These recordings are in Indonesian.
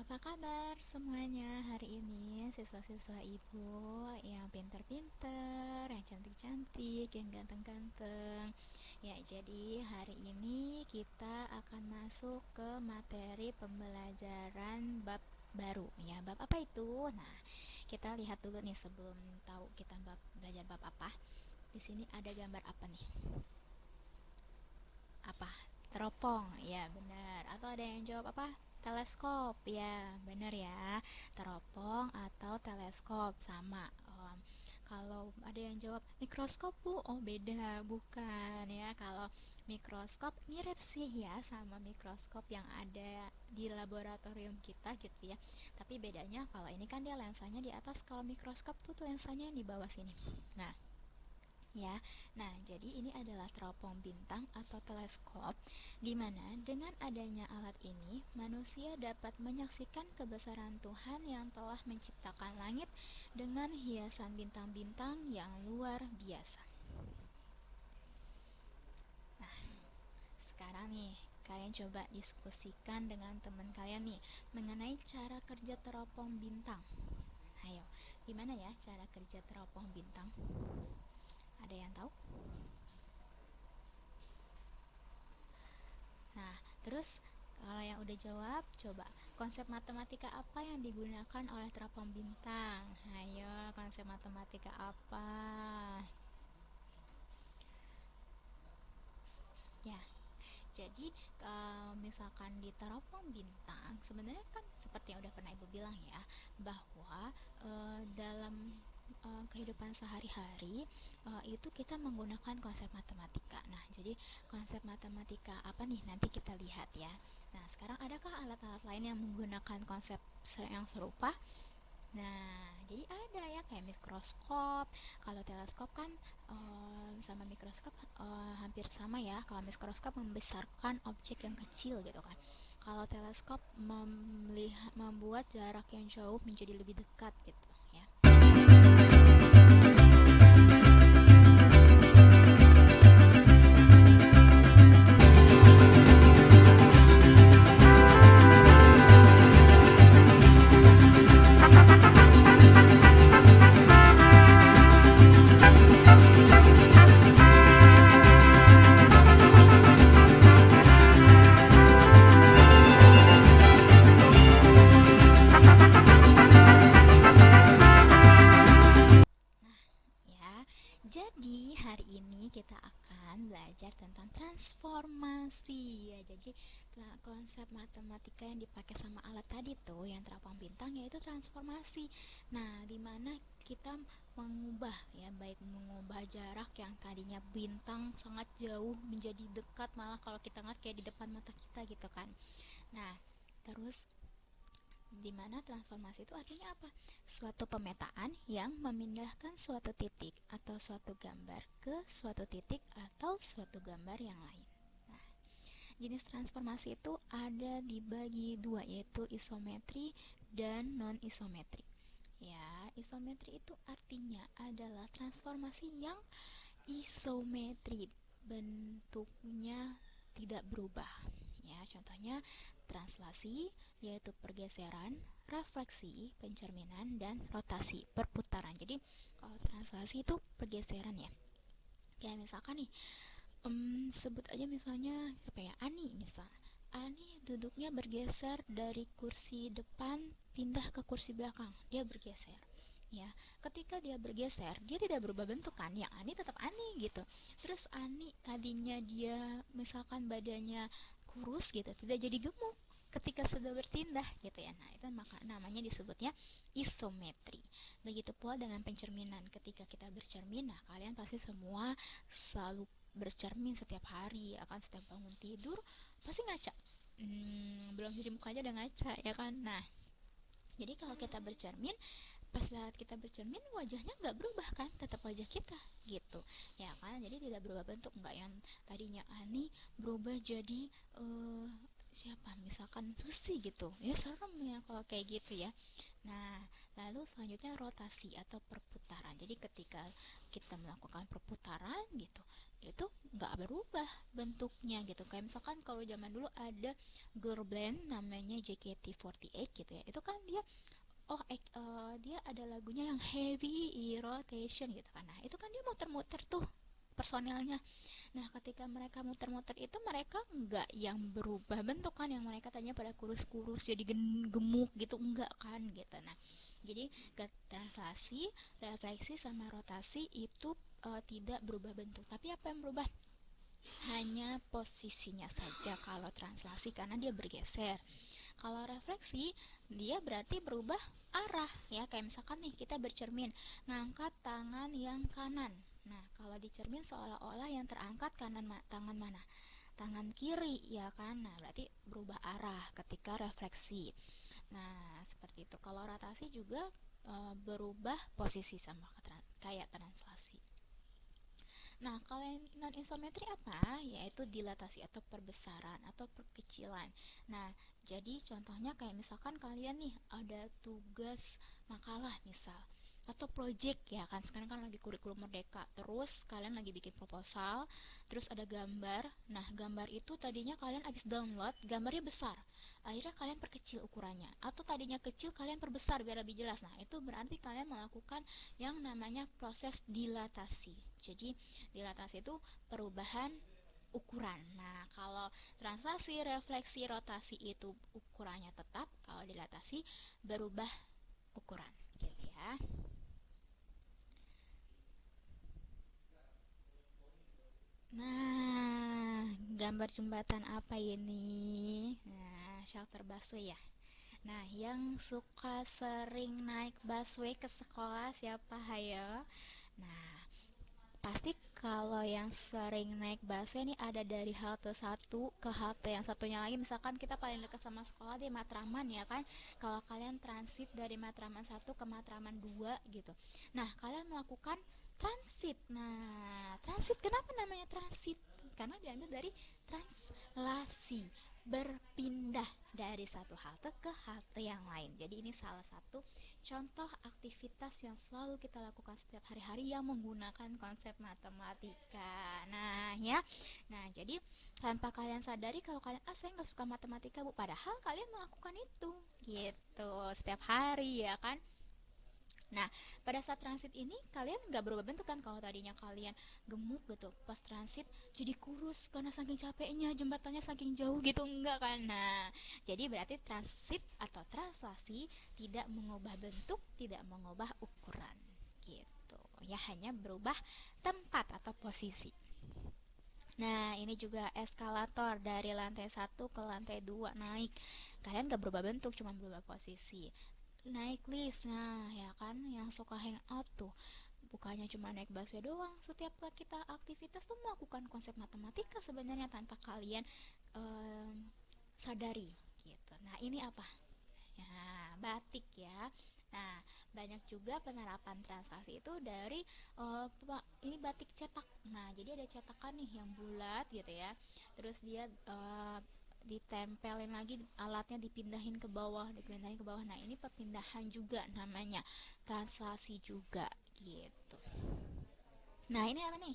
Apa kabar semuanya hari ini, siswa-siswa ibu yang pinter-pinter, yang cantik-cantik, yang ganteng-ganteng. Ya, jadi hari ini kita akan masuk ke materi pembelajaran bab baru. Ya, bab apa itu? Nah, kita lihat dulu nih sebelum tahu kita belajar bab apa. Di sini ada gambar apa nih? Apa? Teropong, ya benar. Atau ada yang jawab apa? Teleskop, ya benar ya. Teropong atau teleskop sama. Kalau ada yang jawab mikroskop bu, oh beda, bukan ya. Kalau mikroskop mirip sih ya sama mikroskop yang ada di laboratorium kita gitu ya. Tapi bedanya kalau ini kan dia lensanya di atas, kalau mikroskop tuh lensanya di bawah sini. Nah, ya. Nah, jadi ini adalah teropong bintang atau teleskop di mana dengan adanya alat ini manusia dapat menyaksikan kebesaran Tuhan yang telah menciptakan langit dengan hiasan bintang-bintang yang luar biasa. Nah, sekarang nih kalian coba diskusikan dengan teman kalian nih mengenai cara kerja teropong bintang. Ayo, gimana ya cara kerja teropong bintang? Ada yang tahu? Nah, terus kalau yang udah jawab, coba konsep matematika apa yang digunakan oleh teropong bintang? Ayo, konsep matematika apa? Ya, jadi kalau misalkan di teropong bintang, sebenarnya kan seperti yang udah pernah ibu bilang ya, bahwa dalam kehidupan sehari-hari itu kita menggunakan konsep matematika. Nah, jadi konsep matematika apa nih? Nanti kita lihat ya. Nah, sekarang adakah alat-alat lain yang menggunakan konsep yang serupa? Nah, jadi ada ya kayak mikroskop. Kalau teleskop kan sama mikroskop hampir sama ya. Kalau mikroskop membesarkan objek yang kecil gitu kan. Kalau teleskop membuat jarak yang jauh menjadi lebih dekat gitu ya. Ya, jadi hari ini kita akan belajar tentang transformasi ya. Jadi konsep matematika yang dipakai sama alat tadi tuh yang teropong bintang yaitu transformasi. Nah, dimana kita mengubah ya, baik mengubah jarak yang tadinya bintang sangat jauh menjadi dekat, malah kalau kita ngeliat kayak di depan mata kita gitu kan. Nah, terus di mana transformasi itu artinya apa? Suatu pemetaan yang memindahkan suatu titik atau suatu gambar ke suatu titik atau suatu gambar yang lain. Nah, jenis transformasi itu ada dibagi dua, yaitu isometri dan non isometri. Ya, isometri itu artinya adalah transformasi yang isometri, bentuknya tidak berubah. Ya, contohnya translasi yaitu pergeseran, refleksi, pencerminan, dan rotasi, perputaran. Jadi kalau translasi itu pergeseran ya. Kayak misalkan nih, sebut aja misalnya siapa ya, Ani misal. Ani duduknya bergeser dari kursi depan pindah ke kursi belakang, dia bergeser. Ya, ketika dia bergeser, dia tidak berubah bentuk kan? Yang Ani tetap Ani gitu. Terus Ani tadinya dia misalkan badannya kurus gitu, tidak jadi gemuk ketika sudah berpindah gitu ya. Nah, itu maka namanya disebutnya isometri. Begitu pula dengan pencerminan. Ketika kita bercermin, nah kalian pasti semua selalu bercermin setiap hari, akan setiap bangun tidur pasti ngaca. Belum cuci muka aja udah ngaca ya kan. Nah, jadi kalau kita bercermin, pas saat kita bercermin wajahnya nggak berubah kan, tetap wajah kita gitu ya kan. Jadi tidak berubah bentuk, nggak yang tadinya Ani berubah jadi siapa misalkan Susi gitu ya, serem ya kalau kayak gitu ya. Nah, lalu selanjutnya rotasi atau perputaran. Jadi ketika kita melakukan perputaran gitu, itu nggak berubah bentuknya gitu. Kayak misalkan kalau zaman dulu ada girl band namanya JKT48 gitu ya, itu kan dia dia ada lagunya yang heavy rotation gitu kan. Nah itu kan dia muter-muter tuh personelnya. Nah, ketika mereka muter-muter itu mereka enggak yang berubah bentuk kan, yang mereka tadinya pada kurus-kurus jadi gemuk gitu, enggak kan gitu. Nah, jadi ke translasi, refleksi sama rotasi itu tidak berubah bentuk. Tapi apa yang berubah? Hanya posisinya saja kalau translasi karena dia bergeser. Kalau refleksi, dia berarti berubah arah ya. Kayak misalkan nih kita bercermin, ngangkat tangan yang kanan. Nah, kalau di cermin seolah-olah yang terangkat tangan mana? Tangan kiri ya kan. Nah, berarti berubah arah ketika refleksi. Nah, seperti itu. Kalau rotasi juga berubah posisi sama kayak translasi. Nah, kalau yang non isometri apa? Yaitu dilatasi atau perbesaran atau perkecilan. Nah, jadi contohnya kayak misalkan kalian nih ada tugas makalah misal atau project ya kan, sekarang kan lagi kurikulum merdeka, terus kalian lagi bikin proposal, terus ada gambar. Nah, gambar itu tadinya kalian habis download gambarnya besar, akhirnya kalian perkecil ukurannya, atau tadinya kecil kalian perbesar biar lebih jelas. Nah, itu berarti kalian melakukan yang namanya proses dilatasi. Jadi dilatasi itu perubahan ukuran. Nah, kalau translasi, refleksi, rotasi itu ukurannya tetap, kalau dilatasi berubah ukuran, gitu ya. Nah, gambar jembatan apa ini? Nah, shelter busway ya. Nah, yang suka sering naik busway ke sekolah siapa hayo? Nah, pasti kalau yang sering naik busway ini ada dari halte satu ke halte yang satunya lagi. Misalkan kita paling dekat sama sekolah di Matraman ya kan. Kalau kalian transit dari Matraman satu ke Matraman 2 gitu. Nah, kalian melakukan transit. Nah, transit kenapa namanya transit? Karena diambil dari translasi, berpindah dari satu halte ke halte yang lain. Jadi ini salah satu contoh aktivitas yang selalu kita lakukan setiap hari-hari yang menggunakan konsep matematika. Nah, ya. Nah, jadi tanpa kalian sadari kalau kalian saya nggak suka matematika, Bu, padahal kalian melakukan itu gitu setiap hari ya kan. Nah, pada saat transit ini kalian nggak berubah bentuk kan. Kalau tadinya kalian gemuk gitu, pas transit jadi kurus karena saking capeknya, jembatannya saking jauh gitu, enggak kan. Nah, jadi berarti transit atau translasi tidak mengubah bentuk, tidak mengubah ukuran gitu ya, hanya berubah tempat atau posisi. Nah, ini juga eskalator dari lantai satu ke lantai 2 naik. Kalian gak berubah bentuk, cuma berubah posisi. Naik lift, nah ya kan yang suka hangout tuh. Bukannya cuma naik busway doang, setiap kita aktivitas tuh melakukan konsep matematika sebenarnya tanpa kalian um, sadari gitu. Nah, ini apa? Ya, batik ya. Nah, banyak juga penerapan translasi itu dari ini batik cetak. Nah, jadi ada cetakan nih yang bulat gitu ya. Terus dia ditempelin lagi, alatnya dipindahin ke bawah, dipindahin ke bawah. Nah, ini perpindahan juga namanya, translasi juga gitu. Nah, ini apa nih?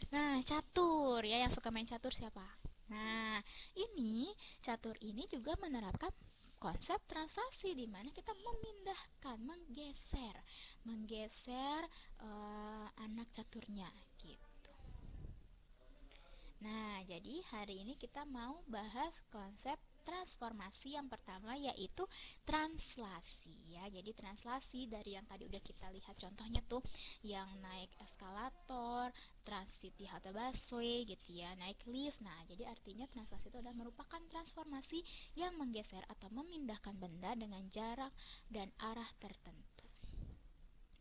Nah, catur ya, yang suka main catur siapa? Nah, ini catur ini juga menerapkan konsep translasi di mana kita memindahkan, menggeser anak caturnya gitu. Nah, jadi hari ini kita mau bahas konsep transformasi yang pertama yaitu translasi ya. Jadi translasi dari yang tadi udah kita lihat contohnya tuh, yang naik eskalator, transit di halte busway gitu ya, naik lift. Nah, jadi artinya translasi itu adalah merupakan transformasi yang menggeser atau memindahkan benda dengan jarak dan arah tertentu.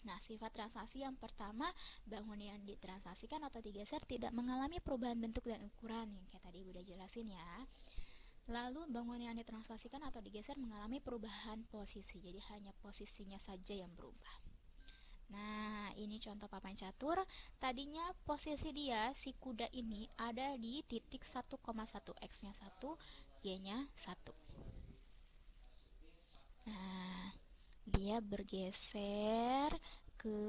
Nah, sifat translasi yang pertama, bangunan yang ditranslasikan atau digeser tidak mengalami perubahan bentuk dan ukuran, yang kayak tadi udah jelasin ya. Lalu bangunan yang ditranslasikan atau digeser mengalami perubahan posisi, jadi hanya posisinya saja yang berubah. Nah, ini contoh papan catur. Tadinya posisi dia, si kuda ini, ada di titik 1,1, X-nya 1, Y-nya 1. Nah, dia bergeser ke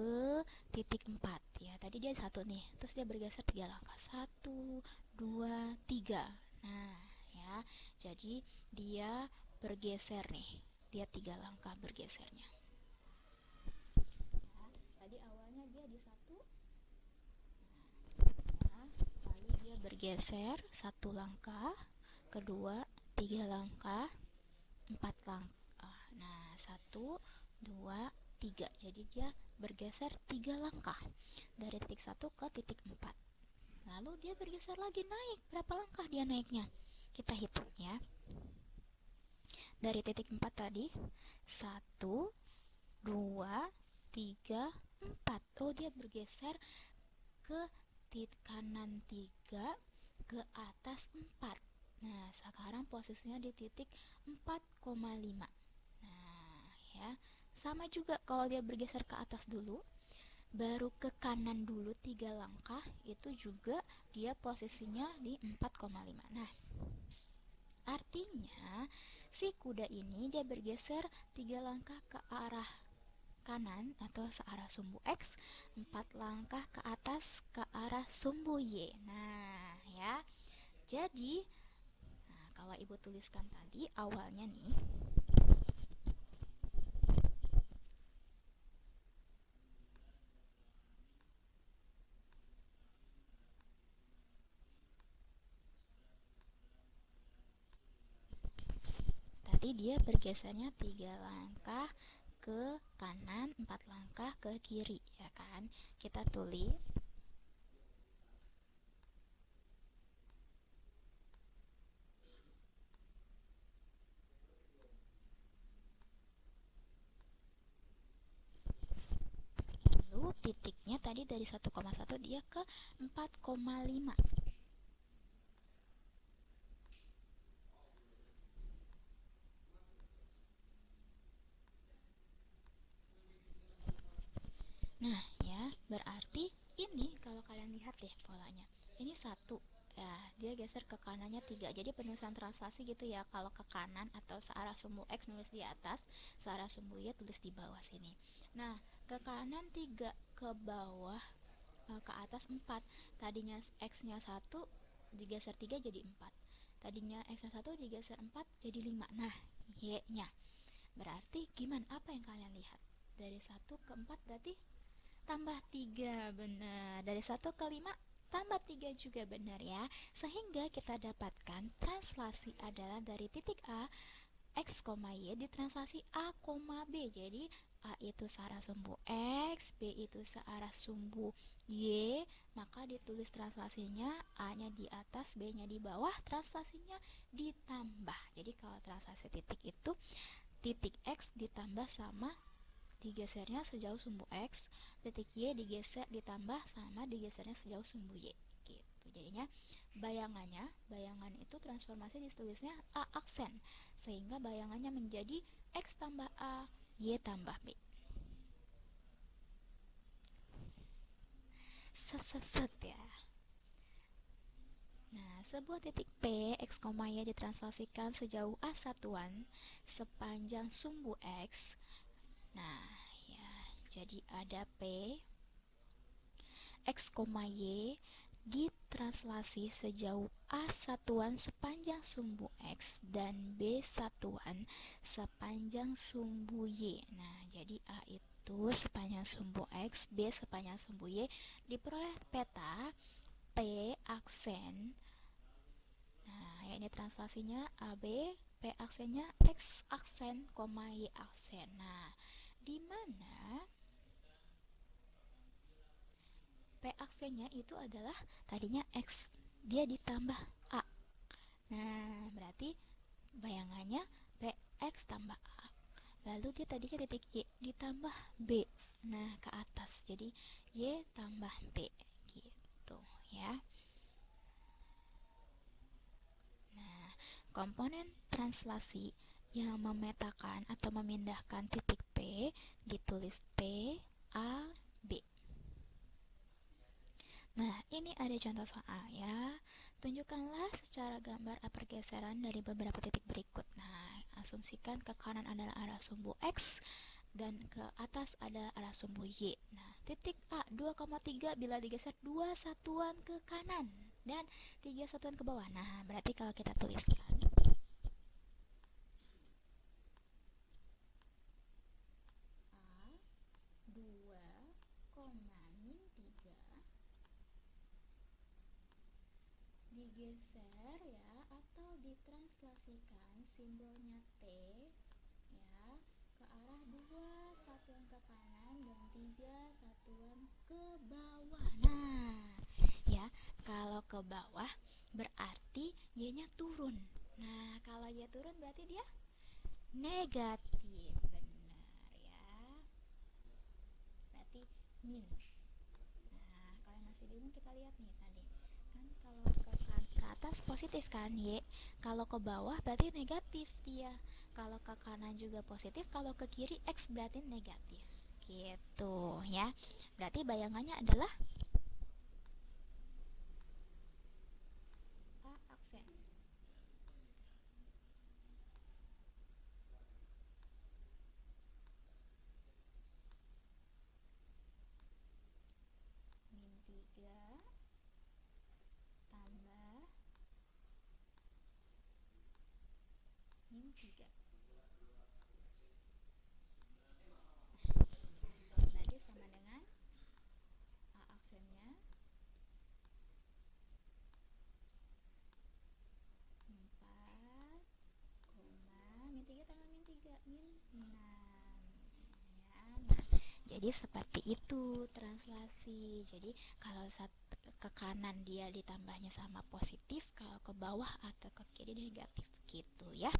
titik 4 ya. Tadi dia 1 nih, terus dia bergeser 3 langkah. 1, 2, 3. Nah, ya. Jadi dia bergeser nih. Dia 3 langkah bergesernya. Nah, tadi awalnya dia di 1. Nah, lalu dia bergeser 1 langkah, kedua 3 langkah, 4 langkah. Nah, 1, 2, 3. Jadi dia bergeser 3 langkah dari titik 1 ke titik 4. Lalu dia bergeser lagi naik. Berapa langkah dia naiknya? Kita hitung ya. Dari titik 4 tadi 1, 2, 3, 4. Oh, dia bergeser ke titik kanan 3, ke atas 4. Nah, sekarang posisinya di titik 4,5. Nah, ya. Sama juga kalau dia bergeser ke atas dulu, baru ke kanan dulu 3 langkah, itu juga dia posisinya di 4,5. Nah, artinya si kuda ini dia bergeser 3 langkah ke arah kanan atau searah sumbu X, 4 langkah ke atas ke arah sumbu Y. Nah, ya. Jadi, nah, kalau Ibu tuliskan tadi awalnya nih, tadi dia bergesernya 3 langkah ke kanan, 4 langkah ke kiri, ya kan? Kita tulis lalu titiknya tadi dari 1,1 dia ke 4,5. Nah, ya, berarti ini kalau kalian lihat deh polanya. Ini 1. Ya, dia geser ke kanannya 3. Jadi penulisan translasi gitu ya. Kalau ke kanan atau searah sumbu X nulis di atas, searah sumbu Y tulis di bawah sini. Nah, ke kanan 3, ke bawah ke atas 4. Tadinya X-nya 1 digeser 3 jadi 4. Tadinya X-nya 1 digeser 4 jadi 5. Nah, Y-nya. Berarti gimana? Apa yang kalian lihat? Dari 1 ke 4 berarti tambah 3, benar. Dari 1 ke 5 tambah 3 juga, benar ya. Sehingga kita dapatkan translasi adalah dari titik A X, Y ditranslasi A, B. Jadi A itu searah sumbu X, B itu searah sumbu Y, maka ditulis translasinya A-nya di atas, B-nya di bawah, translasinya ditambah. Jadi kalau translasi titik itu titik X ditambah sama digesernya sejauh sumbu X, titik Y digeser ditambah sama digesernya sejauh sumbu Y gitu. Jadinya bayangan itu transformasi ditulisnya A aksen, sehingga bayangannya menjadi X tambah A, Y tambah B. Set ya. Nah, sebuah titik P, X, Y ditranslasikan sejauh A satuan sepanjang sumbu X. Nah, ya, jadi ada P, X, Y ditranslasi sejauh A satuan sepanjang sumbu X dan B satuan sepanjang sumbu Y. Nah, jadi A itu sepanjang sumbu X, B sepanjang sumbu Y, diperoleh peta P aksen. Nah, ya ini translasinya AB, P aksennya X aksen, Y aksen. Nah, di mana P aksennya itu adalah tadinya X, dia ditambah A. Nah, berarti bayangannya PX tambah A. Lalu dia tadinya titik Y ditambah B. Nah, ke atas. Jadi Y tambah B gitu ya. Nah, komponen translasi yang memetakan atau memindahkan titik P ditulis T A B. Nah, ini ada contoh soal ya. Tunjukkanlah secara gambar pergeseran dari beberapa titik berikut. Nah, asumsikan ke kanan adalah arah sumbu X dan ke atas ada arah sumbu Y. Nah, titik A 2,3 bila digeser 2 satuan ke kanan dan 3 satuan ke bawah. Nah, berarti kalau kita tuliskan A 2, min 3 digeser ya atau ditranslasikan simbolnya T ya ke arah 2 satuan ke kanan dan 3 satuan ke bawah. Nah, ya, kalau ke bawah berarti Y-nya turun. Nah, kalau Y turun berarti dia negatif. Benar ya. Berarti min. Nah, kalau masih bingung kita lihat nih tadi. Kan kalau ke atas positif kan Y. Kalau ke bawah berarti negatif dia. Kalau ke kanan juga positif, kalau ke kiri X berarti negatif. Gitu ya. Berarti bayangannya adalah A aksen. Min 3 tambah min 3. Berarti sama dengan A aksennya 4, min 3 tambah min 3 min 6 ya. Nah, jadi seperti itu translasi. Jadi kalau ke kanan dia ditambahnya sama positif, kalau ke bawah atau ke kiri negatif gitu ya.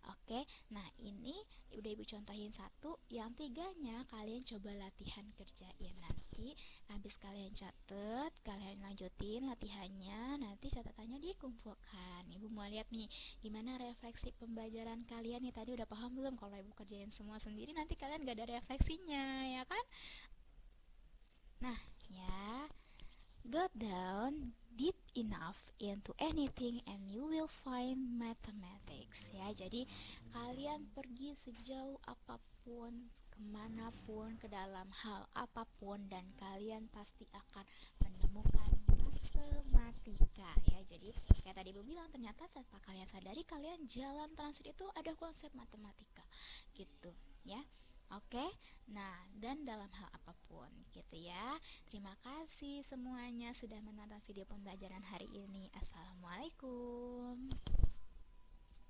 Oke, nah ini udah ibu contohin satu, yang tiganya kalian coba latihan kerjain nanti. Habis kalian catet, kalian lanjutin latihannya, nanti catatannya dikumpulkan. Ibu mau lihat nih, gimana refleksi pembelajaran kalian nih, tadi udah paham belum? Kalau ibu kerjain semua sendiri nanti kalian gak ada refleksinya, ya kan? Nah, ya, go down deep enough into anything and you will find mathematics ya. Jadi kalian pergi sejauh apapun, kemanapun, ke dalam hal apapun, dan kalian pasti akan menemukan matematika ya. Jadi kayak tadi ibu bilang, ternyata tanpa kalian sadari kalian jalan transit itu ada konsep matematika gitu ya. Oke, nah dan dalam hal apapun gitu ya. Terima kasih semuanya sudah menonton video pembelajaran hari ini. Assalamualaikum.